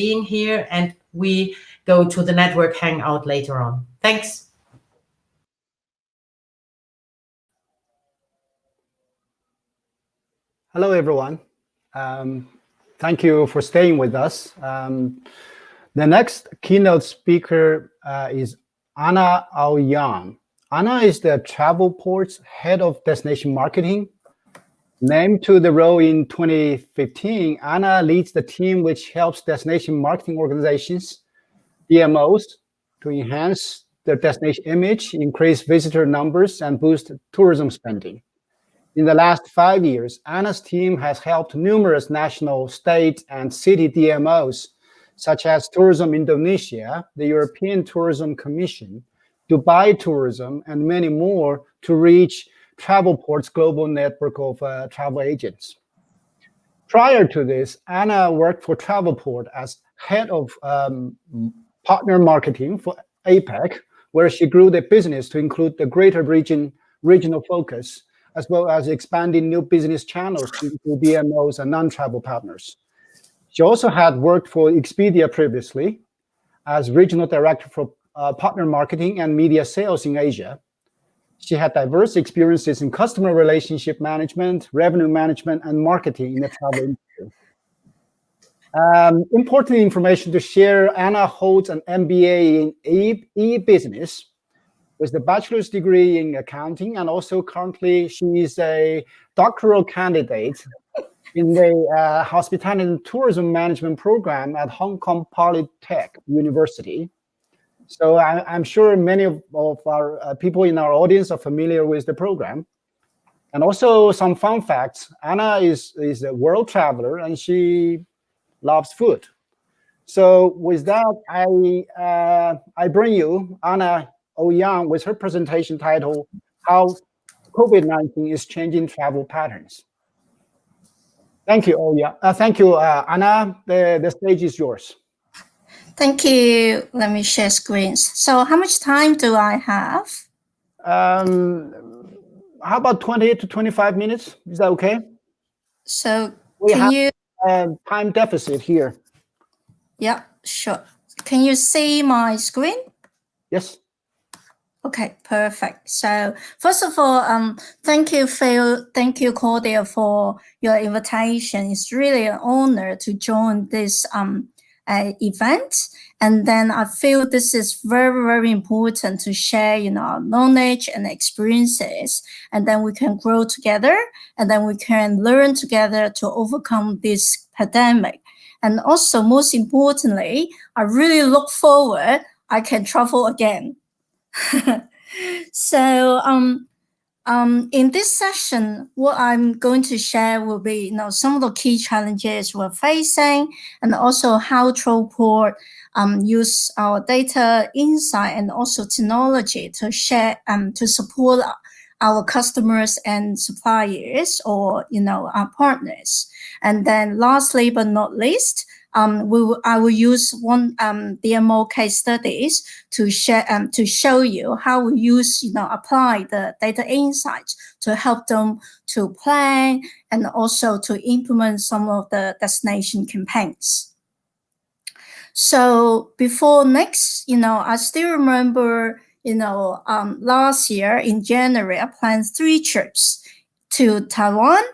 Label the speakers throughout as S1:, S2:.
S1: being here, and we go to the network hangout later on. Thanks.
S2: Hello, everyone. Thank you for staying with us. The next keynote speaker is Au-Yeung. Anna is the Travelport's head of destination marketing. Named to the role in 2015, Anna leads the team which helps destination marketing organizations, DMOs, to enhance their destination image, increase visitor numbers, and boost tourism spending. In the last 5 years, Anna's team has helped numerous national, state, and city DMOs, such as Tourism Indonesia, the European Tourism Commission, Dubai Tourism, and many more, to reach Travelport's global network of travel agents. Prior to this, Anna worked for Travelport as head of partner marketing for APAC, where she grew the business to include the greater regional focus, as well as expanding new business channels to DMOs and non-travel partners. She also had worked for Expedia previously as regional director for partner marketing and media sales in Asia. She had diverse experiences in customer relationship management, revenue management, and marketing in the travel industry. Important information to share, Anna holds an MBA in e-business with a bachelor's degree in accounting, and also currently she is a doctoral candidate in the hospitality and tourism management program at Hong Kong Polytech University. So I'm sure many of our people in our audience are familiar with the program. And also some fun facts. Anna is a world traveler and she loves food. So with that, I bring you Anna Au-Yeung with her presentation titled, How COVID-19 is Changing Travel Patterns. Thank you, Au-Yeung. Thank you, Anna. The stage is yours.
S3: Thank you. Let me share screens. So how much time do I have?
S2: How about 20 to 25 minutes? Is that okay?
S3: So
S2: we have a time deficit here.
S3: Yeah, sure. Can you see my screen?
S2: Yes.
S3: Okay, perfect. So first of all, thank you, Phil. Thank you, Cordia, for your invitation. It's really an honor to join this event. And then I feel this is very, very important to share, our knowledge and experiences. And then we can grow together, and then we can learn together to overcome this pandemic. And also, most importantly, I really look forward I can travel again. So in this session, what I'm going to share will be some of the key challenges we're facing, and also how Travelport use our data insight and also technology to share to support our customers and suppliers, or our partners. And then lastly but not least, I will use one DMO case studies to share to show you how we use apply the data insights to help them to plan and also to implement some of the destination campaigns. So before next, I still remember last year in January I planned 3 trips to Taiwan,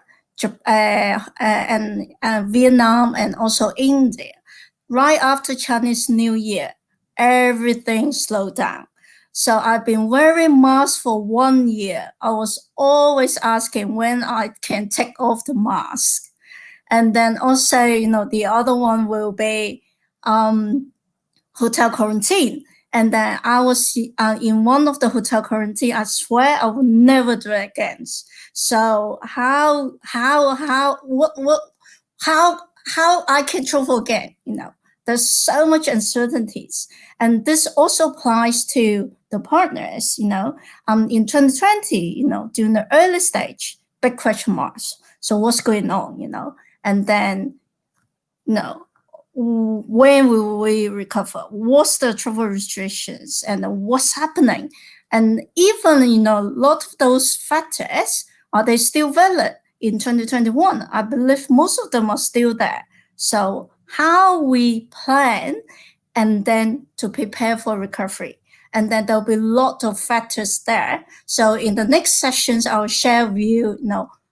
S3: and Vietnam, and also India. Right after Chinese New Year, everything slowed down. So I've been wearing masks for 1 year. I was always asking when I can take off the mask. And then also, the other one will be hotel quarantine. And then I was in one of the hotel quarantine. I swear I will never do it again. So how I can travel again? There's so much uncertainties, and this also applies to the partners. In 2020, during the early stage, big question marks. So what's going on? And then when will we recover? What's the travel restrictions and what's happening? And even, a lot of those factors, are they still valid in 2021? I believe most of them are still there. So how we plan and then to prepare for recovery. And then there'll be a lot of factors there. So in the next sessions, I'll share with you,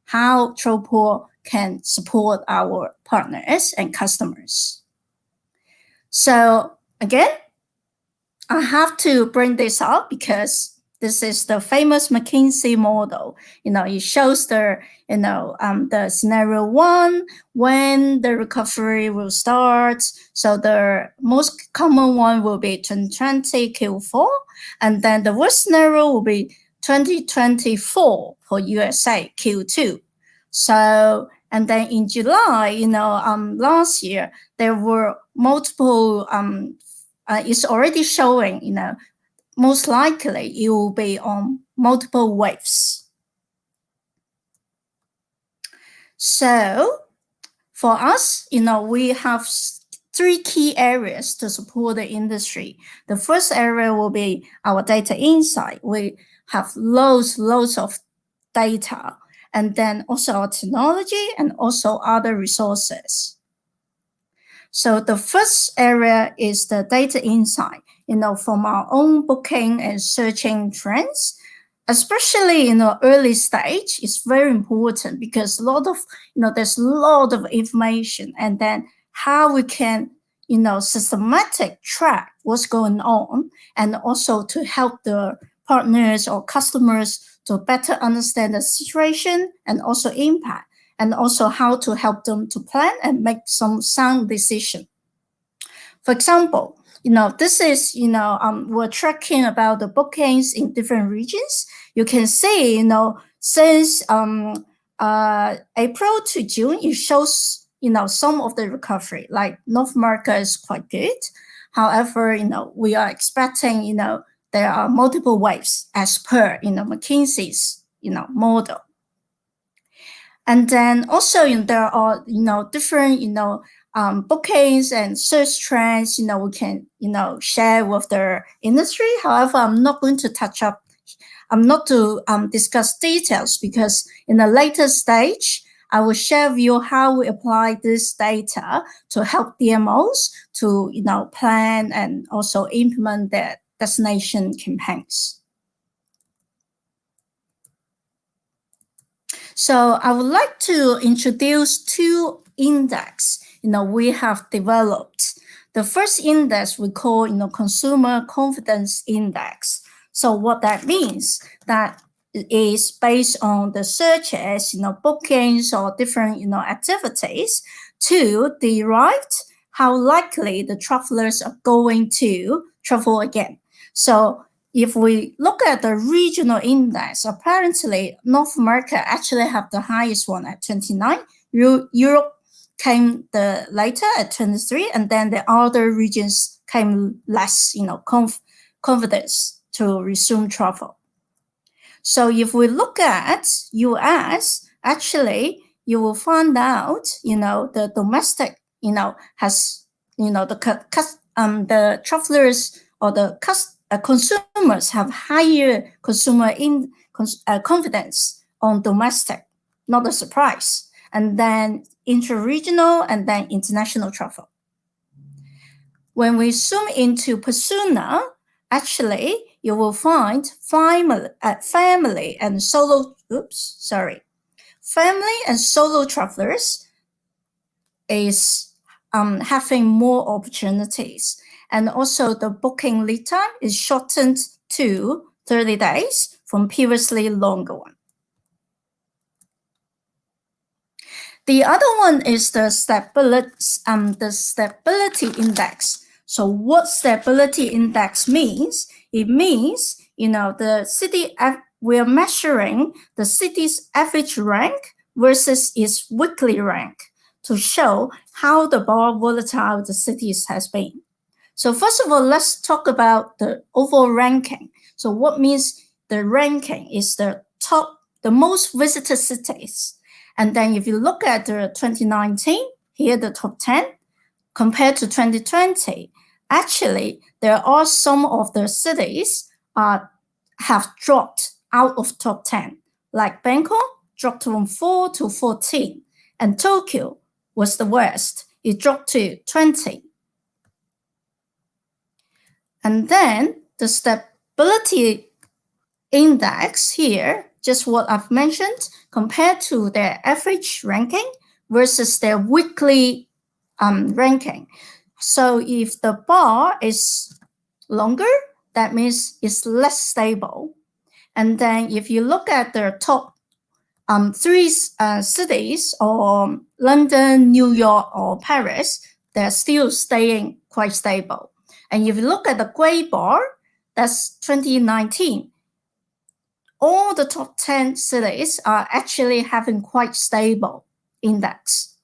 S3: how Travelport can support our partners and customers. So again, I have to bring this up because this is the famous McKinsey model. It shows the scenario 1, when the recovery will start. So the most common one will be 2020 Q4, and then the worst scenario will be 2024 for USA Q2. So, and then in July, last year, there were multiple, it's already showing, most likely it will be on multiple waves. So for us, we have 3 key areas to support the industry. The first area will be our data insight. We have loads of data, and then also our technology and also other resources. So the first area is the data insight, from our own booking and searching trends, especially in the early stage. It's very important because there's a lot of information, and then how we can, systematic track what's going on, and also to help the partners or customers to better understand the situation and also impact, and also how to help them to plan and make some sound decision. For example, this is, we're tracking about the bookings in different regions. You can see, since April to June, it shows, some of the recovery, like North America is quite good. However, we are expecting, there are multiple waves as per, McKinsey's, model. And then also, there are, different, bookings and search trends, we can, share with the industry. However, I'm not going to discuss details, because in a later stage, I will share with you how we apply this data to help DMOs to, plan and also implement their destination campaigns. So I would like to introduce 2 index, we have developed. The first index we call, Consumer Confidence Index. So what that means, that it is based on the searches, bookings or different, activities to derive how likely the travelers are going to travel again. So if we look at the regional index, apparently North America actually have the highest one at 29. Europe came the later at 23, and then the other regions came less, confidence to resume travel. So if we look at US, actually you will find out, the domestic, has, the travelers or the consumers have higher consumer confidence on domestic, not a surprise, and then intra-regional and then international travel. When we zoom into persona, actually you will find family and solo travelers is having more opportunities. And also the booking lead time is shortened to 30 days from previously longer one. The other one is the stability index. So what stability index means? It means, the city, we are measuring the city's average rank versus its weekly rank to show how the more volatile the cities has been. So first of all, let's talk about the overall ranking. So what means the ranking is the most visited cities. And then if you look at the 2019, here the top 10, compared to 2020, actually there are some of the cities have dropped out of top 10. Like Bangkok dropped from 4 to 14, and Tokyo was the worst. it dropped to 20. And then the stability index here, just what I've mentioned, compared to their average ranking versus their weekly ranking. So if the bar is longer, that means it's less stable. And then if you look at the top three cities, or London, New York, or Paris, they're still staying quite stable. And if you look at the gray bar, that's 2019. All the top 10 cities are actually having quite stable index.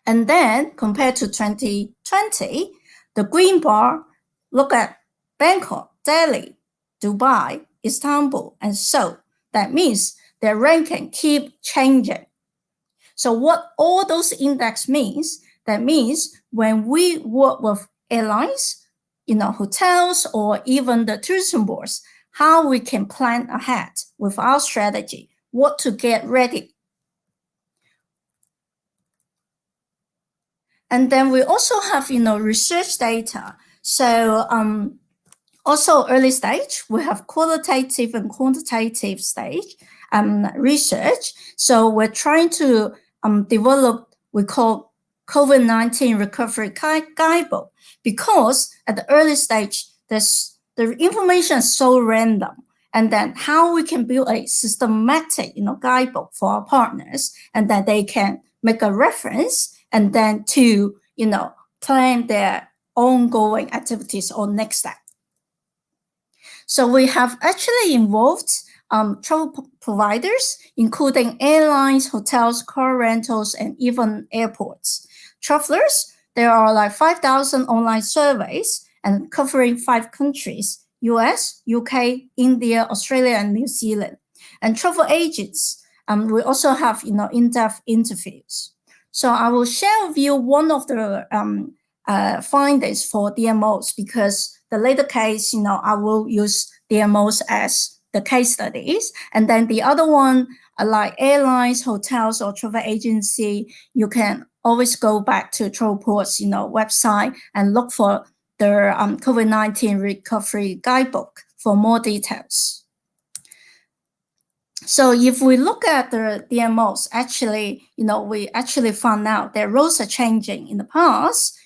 S3: And then compared to 2020, the green bar, look at Bangkok, Delhi, Dubai, Istanbul, and Seoul. That means their ranking keep changing. So what all those index means, that means when we work with airlines, hotels, or even the tourism boards, how we can plan ahead with our strategy, what to get ready. And then we also have, research data. So also early stage, we have qualitative and quantitative stage research. So we're trying to develop, we call COVID-19 recovery guidebook, because at the early stage, the information is so random. And then how we can build a systematic, guidebook for our partners, and that they can make a reference, and then to, plan their ongoing activities or next step. So we have actually involved travel providers, including airlines, hotels, car rentals, and even airports. Travelers, there are like 5,000 online surveys and covering 5 countries, US, UK, India, Australia, and New Zealand. And travel agents, we also have, in-depth interviews. So I will share with you one of the findings for DMOs, because the later case, I will use DMOs as the case studies. And then the other one, like airlines, hotels, or travel agency, you can always go back to Travelport's, website and look for the COVID-19 recovery guidebook for more details. So if we look at the DMOs, actually, we actually found out their roles are changing. In the past,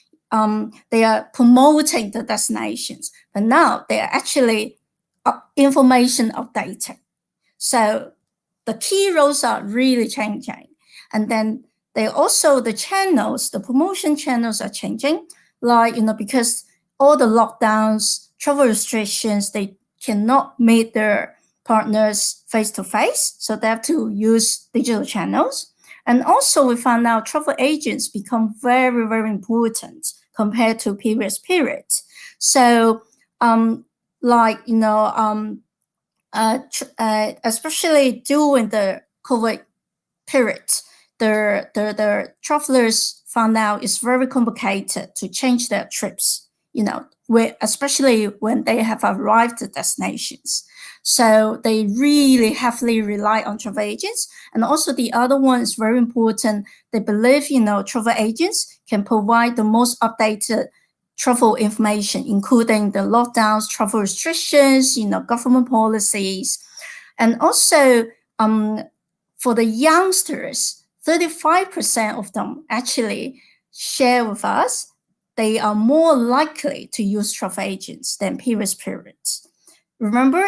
S3: they are promoting the destinations, but now they are actually information updating. So the key roles are really changing. And then they also, the channels, the promotion channels are changing, like, because all the lockdowns, travel restrictions, they cannot meet their partners face-to-face, so they have to use digital channels. And also we found out travel agents become very, very important compared to previous periods. So especially during the COVID period, the travelers found out it's very complicated to change their trips, especially when they have arrived at destinations. So they really heavily rely on travel agents. And also the other one is very important. They believe, travel agents can provide the most updated travel information, including the lockdowns, travel restrictions, government policies. And also for the youngsters, 35% of them actually share with us they are more likely to use travel agents than previous periods. Remember,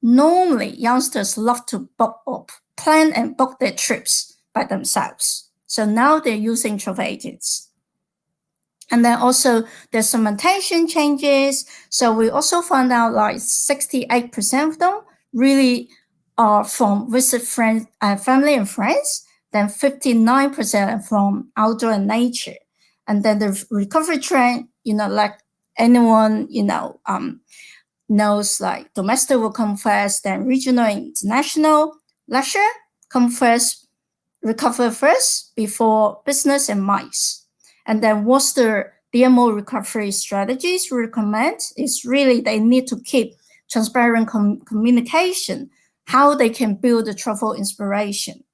S3: normally youngsters love to plan and book their trips by themselves. So now they're using travel agents. And then also there's segmentation changes. So we also found out like 68% of them really are from visit friends, family and friends. Then 59% from outdoor and nature. And then the recovery trend, like anyone, knows, like domestic will come first, then regional and international. Leisure come first, recover first before business and MICE. And then what's the DMO recovery strategies we recommend is really they need to keep transparent communication, how they can build the travel inspiration,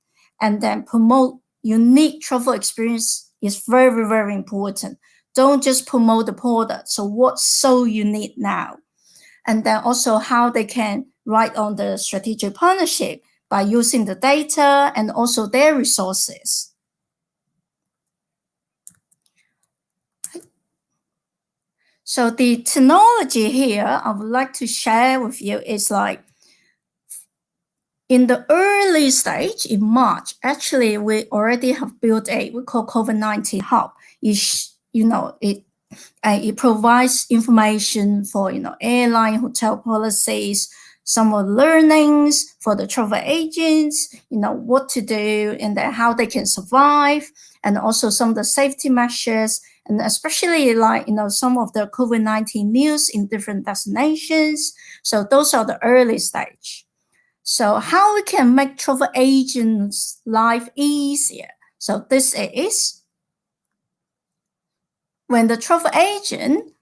S3: and then promote unique travel experience, is very, very important. Don't just promote the product. So what so you need now? And then also how they can write on the strategic partnership by using the data and also their resources. So the technology here I would like to share with you is like, in the early stage in March, actually we already have built we call COVID-19 hub. It provides information for airline, hotel policies, some of the learnings for the travel agents, what to do and then how they can survive, and also some of the safety measures, and especially some of the COVID-19 news in different destinations. So those are the early stage. So how we can make travel agents' life easier? So this is when the travel agent,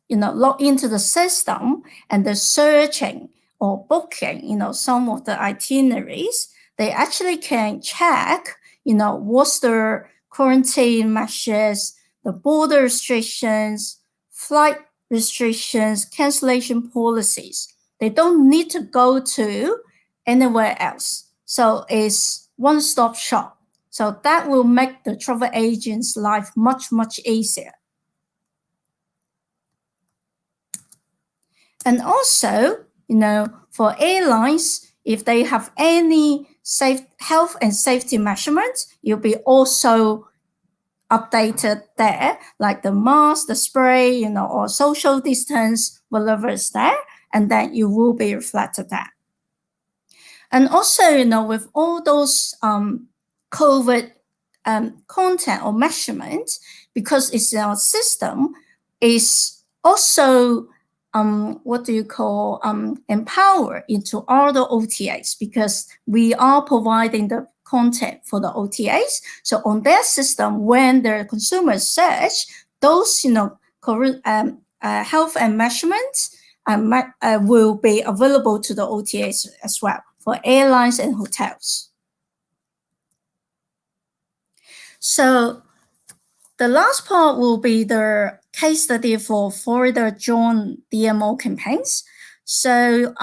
S3: log into the system and they're searching or booking, some of the itineraries, they actually can check, what's the quarantine measures, the border restrictions, flight restrictions, cancellation policies. They don't need to go to anywhere else. So it's one-stop shop. So that will make the travel agent's life much, much easier. And also, for airlines, if they have any health and safety measurements, you'll be also updated there, like the mask, the spray, or social distance, whatever is there, and then you will be reflected there. And also, with all those COVID content or measurements, because it's in our system, is also empower into all the OTAs, because we are providing the content for the OTAs. So on their system, when the consumers search, those health and measurements will be available to the OTAs as well for airlines and hotels. So the last part will be the case study for Florida joint DMO campaigns. So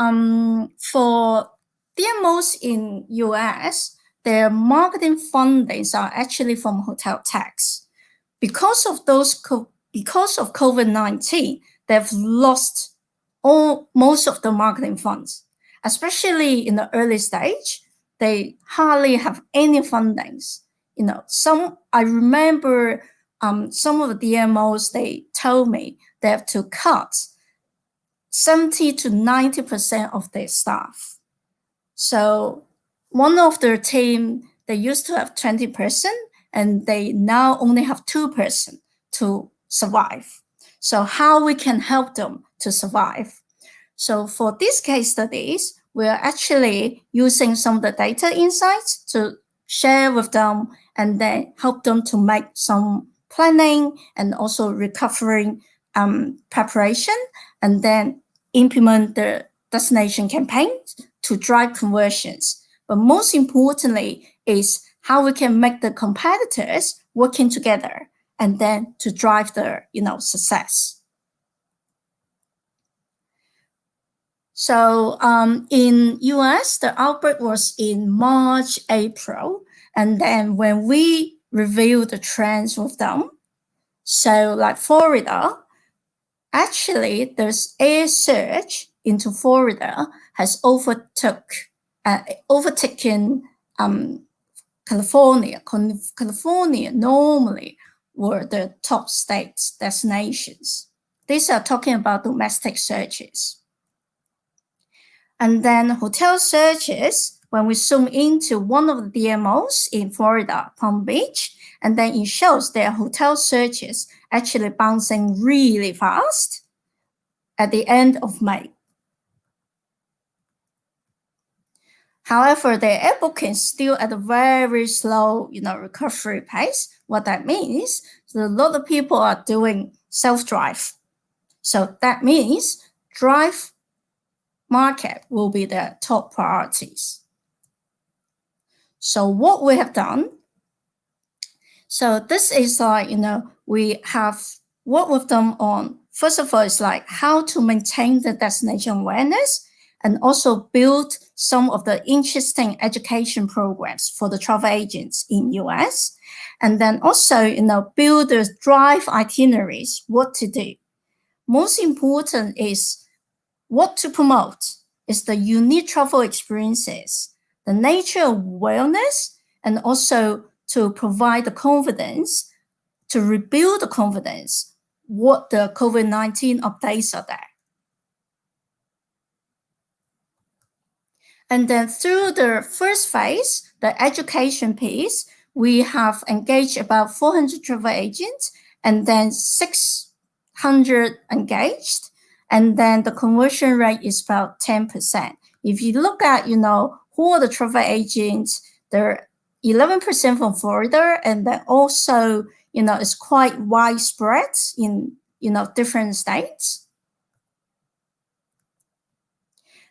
S3: for DMOs in US, their marketing fundings are actually from hotel tax. Because of COVID-19, they've lost most of the marketing funds, especially in the early stage. They hardly have any fundings. I remember some of the DMOs, they told me they have to cut 70 to 90% of their staff. So one of their team, they used to have 20 person, and they now only have 2 person to survive. So how we can help them to survive? So for these case studies, we're actually using some of the data insights to share with them and then help them to make some planning and also recovering preparation, and then implement the destination campaigns to drive conversions. But most importantly is how we can make the competitors working together and then to drive their success. So in US, the outbreak was in March, April. And then when we reviewed the trends with them, so like Florida, actually there's air surge into Florida has overtaken California. California normally were the top states destinations. These are talking about domestic searches. And then hotel searches, when we zoom into one of the DMOs in Florida, Palm Beach, and then it shows their hotel searches actually bouncing really fast at the end of May. However, their air booking is still at a very slow, recovery pace. What that means is a lot of people are doing self-drive. So that means drive market will be their top priorities. So what we have done, So this is like, we have worked with them on, first of all, it's like how to maintain the destination awareness and also build some of the interesting education programs for the travel agents in US. And then also, build the drive itineraries, what to do. Most important is what to promote is the unique travel experiences, the nature of wellness, and also to provide the confidence, to rebuild the confidence, what the COVID-19 updates are there. And then through the first phase, the education piece, we have engaged about 400 travel agents and then 600 engaged. And then the conversion rate is about 10%. If you look at, who are the travel agents, they're 11% from Florida, and then also, it's quite widespread in, different states.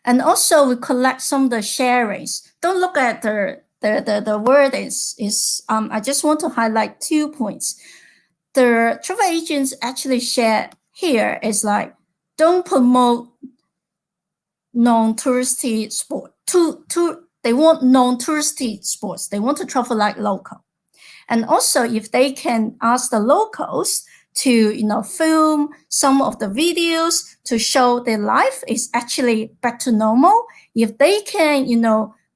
S3: And also we collect some of the sharings. Don't look at the word is I just want to highlight 2 points. The travel agents actually share here is like, don't promote non-touristy sport. They want non-touristy sports. They want to travel like local. And also if they can ask the locals to film some of the videos to show their life is actually back to normal. If they can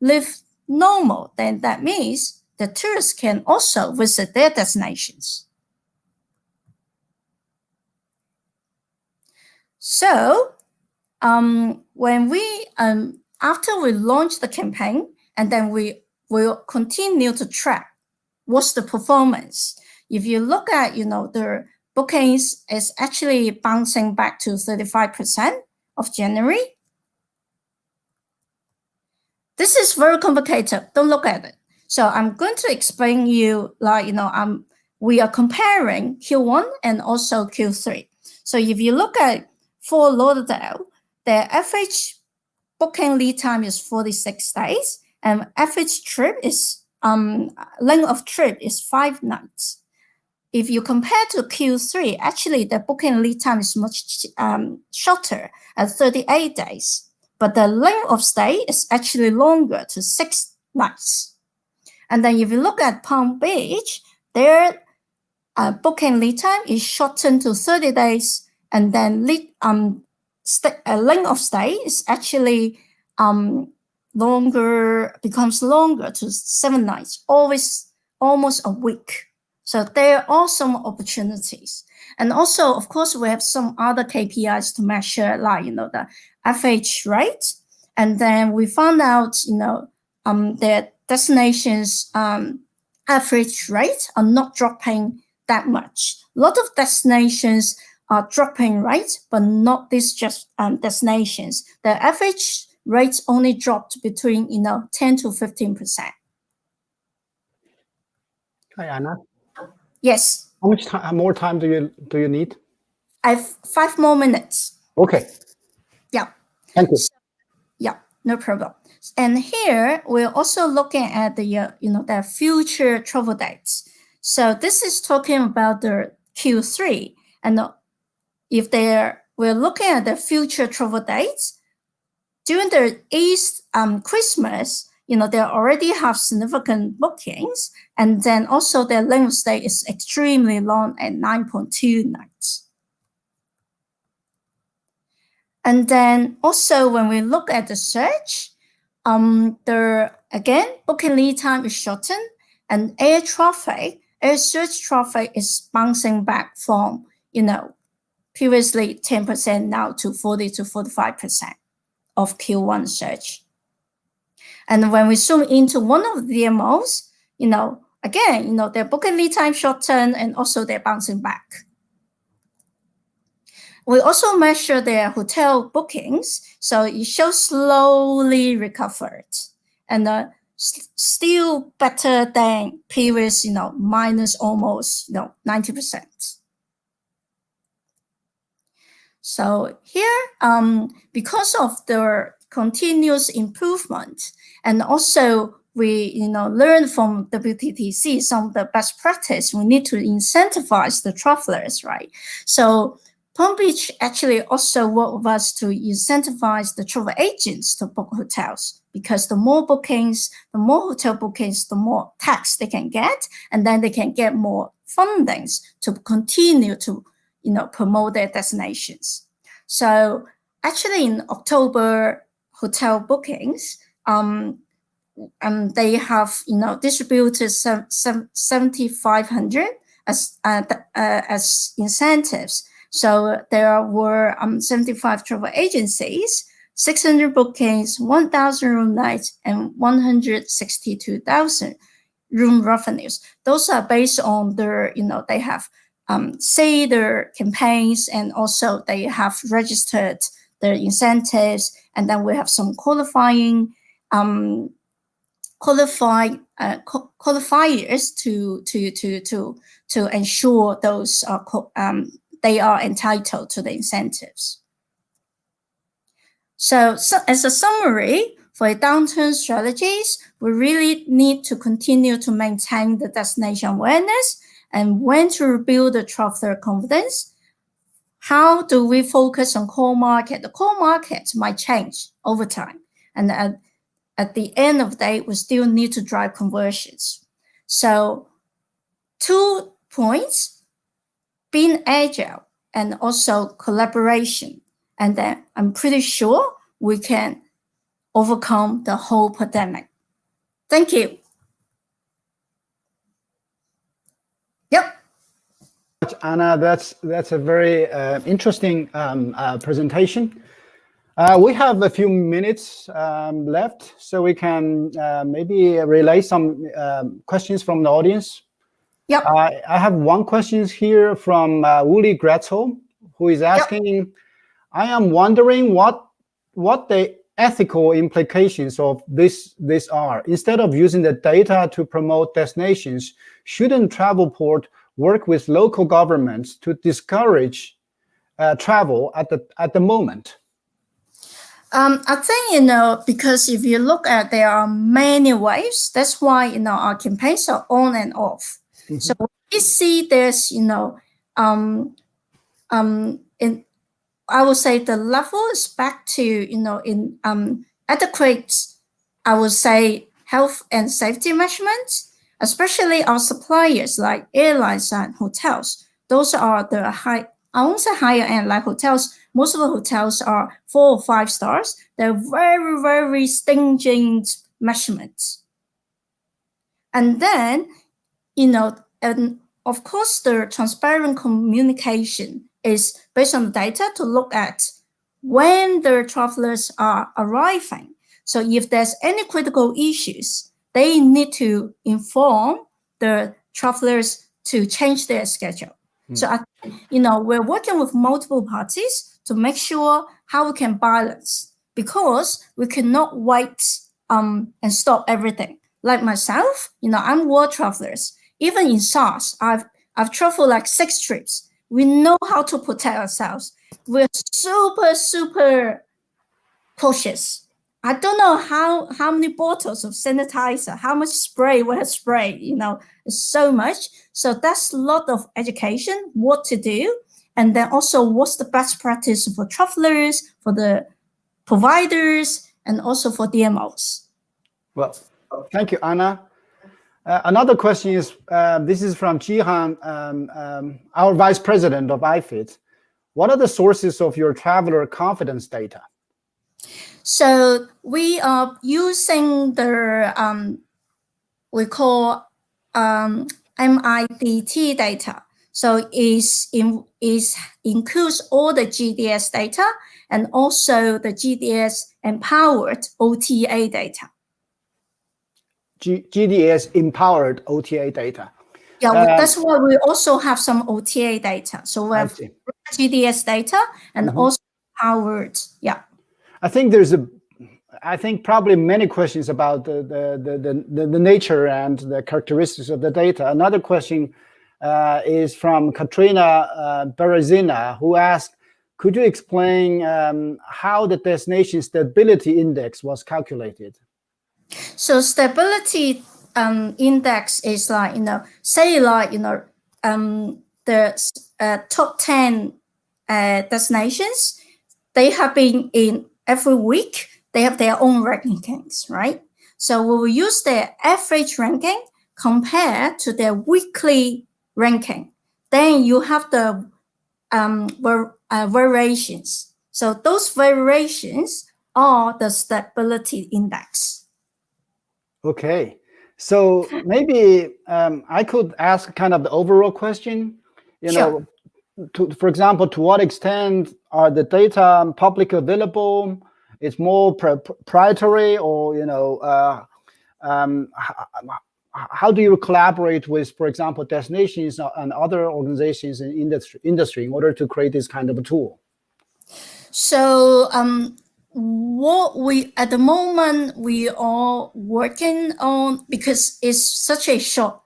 S3: live normal, then that means the tourists can also visit their destinations. So when we after we launch the campaign, and then we will continue to track what's the performance. If you look at the bookings is actually bouncing back to 35% of January. This is very complicated. Don't look at it. So I'm going to explain you we are comparing Q1 and also Q3. So if you look at Fort Lauderdale, the average booking lead time is 46 days, and average trip is length of trip is 5 nights. If you compare to Q3, actually the booking lead time is much shorter at 38 days, but the length of stay is actually longer to 6 nights. And then if you look at Palm Beach, their booking lead time is shortened to 30 days, and then length of stay is actually becomes longer to 7 nights, almost a week. So there are some opportunities. And also, of course, we have some other KPIs to measure, like, the FH rate. And then we found out, that destinations average rate are not dropping that much. A lot of destinations are dropping, right? But not these just destinations. The average rates only dropped between, 10 to 15%.
S2: Hi, Anna.
S3: Yes.
S2: How much more time do you need?
S3: I have 5 more minutes.
S2: Okay.
S3: Yeah.
S2: Thank you.
S3: So, yeah, no problem. And here we're also looking at the future travel dates. So this is talking about the Q3, and if we're looking at the future travel dates during the Christmas. They already have significant bookings, and then also their length of stay is extremely long at 9.2 nights. And then also when we look at the search, again, booking lead time is shortened, and air search traffic is bouncing back from, previously 10% now to 40 to 45% of Q1 search. And when we zoom into one of the DMOs, again, their booking lead time shortened, and also they're bouncing back. We also measure their hotel bookings, so it shows slowly recovered, and still better than previous, minus almost 90%. So here, because of the continuous improvement, and also we learn from WTTC some of the best practice. We need to incentivize the travelers, right? So Palm Beach actually also work with us to incentivize the travel agents to book hotels, because the more bookings, the more hotel bookings, the more tax they can get, and then they can get more fundings to continue to promote their destinations. So actually in October hotel bookings, they have distributed 7,500 as incentives. So there were 75 travel agencies, 600 bookings, 1,000 room nights, and 162,000 room revenues. Those are based on their, they have say their campaigns, and also they have registered their incentives, and then we have some qualifiers to ensure those they are entitled to the incentives. So as a summary, for downturn strategies, we really need to continue to maintain the destination awareness, and when to rebuild the traveler confidence. How do we focus on core market? The core market might change over time, and at the end of the day, we still need to drive conversions. So 2 points: being agile and also collaboration. And then I'm pretty sure we can overcome the whole pandemic. Thank you. Yep.
S2: Anna, that's a very interesting presentation. We have a few minutes left, so we can maybe relay some questions from the audience.
S3: Yep.
S2: I have one question here from Uli Gretzel, who is asking, yep. I am wondering what the ethical implications of this are. Instead of using the data to promote destinations, shouldn't Travelport work with local governments to discourage travel at the moment?
S3: I think, because if you look at, there are many ways. That's why, our campaigns are on and off. Mm-hmm. So we see there's, I would say the level is back to, in adequate, I would say, health and safety measurements, especially our suppliers like airlines and hotels. Those are the I won't say higher end, like hotels. Most of the hotels are 4 or 5 stars. They're very, very stringent measurements. And then, and of course, the transparent communication is based on data to look at when the travelers are arriving. So if there's any critical issues, they need to inform the travelers to change their schedule. So, we're working with multiple parties to make sure how we can balance, because we cannot wait and stop everything. Like myself, I'm world travelers. Even in SARS, I've traveled like 6 trips. We know how to protect ourselves. We're super, super cautious. I don't know how many bottles of sanitizer, how much spray we have sprayed, it's so much. So that's a lot of education, what to do. And then also what's the best practice for travelers, for the providers, and also for DMOs.
S2: Well, thank you, Anna. Another question is, this is from Jihan, our Vice President of IFIT. What are the sources of your traveler confidence data?
S3: So we are using the, we call MIDT data. So it includes all the GDS data and also the GDS empowered OTA data.
S2: GDS empowered OTA data.
S3: Yeah, that's why we also have some OTA data. So we have GDS data and also powered. Yeah. I
S2: think probably many questions about the nature and the characteristics of the data. Another question is from Katrina Berezina, who asked, could you explain how the destination stability index was calculated?
S3: So stability index is like, say like, the top 10 destinations, they have been in every week, they have their own rankings, right? So we will use their average ranking compared to their weekly ranking. Then you have the variations. So those variations are the stability index.
S2: Okay, so maybe I could ask kind of the overall question.
S3: Sure.
S2: For example, to what extent are the data public available? It's more proprietary, or how do you collaborate with, for example, destinations and other organizations in industry in order to create this kind of a tool?
S3: So what we at the moment we are working on, because it's such a short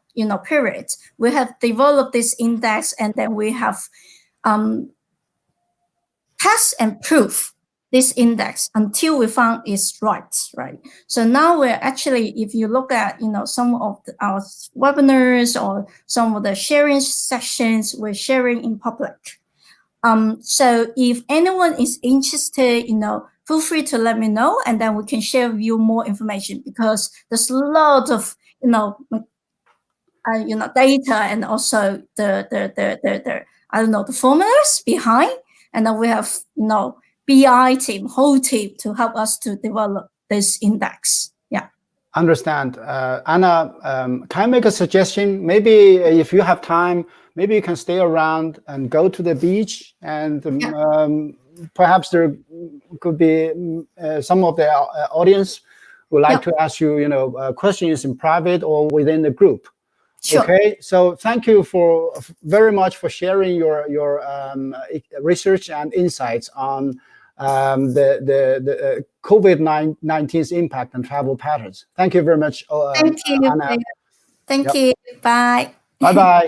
S3: period, we have developed this index, and then we have test and proof this index until we found it's right. So now we're actually, if you look at some of our webinars or some of the sharing sessions, we're sharing in public. So if anyone is interested, feel free to let me know, and then we can share with you more information, because there's a lot of data, and also the I don't know, the formulas behind, and then we have BI team, whole team to help us to develop this index. Yeah.
S2: Understand. Anna, can I make a suggestion? Maybe if you have time, maybe you can stay around and go to the beach, and perhaps there could be some of the audience who would like to ask you, questions in private or within the group.
S3: Sure.
S2: Okay, so thank you very much for sharing your research and insights on the COVID-19's impact on travel patterns. Thank you very much,
S3: Thank you.
S2: Anna.
S3: Thank you. Bye.
S2: Bye-bye.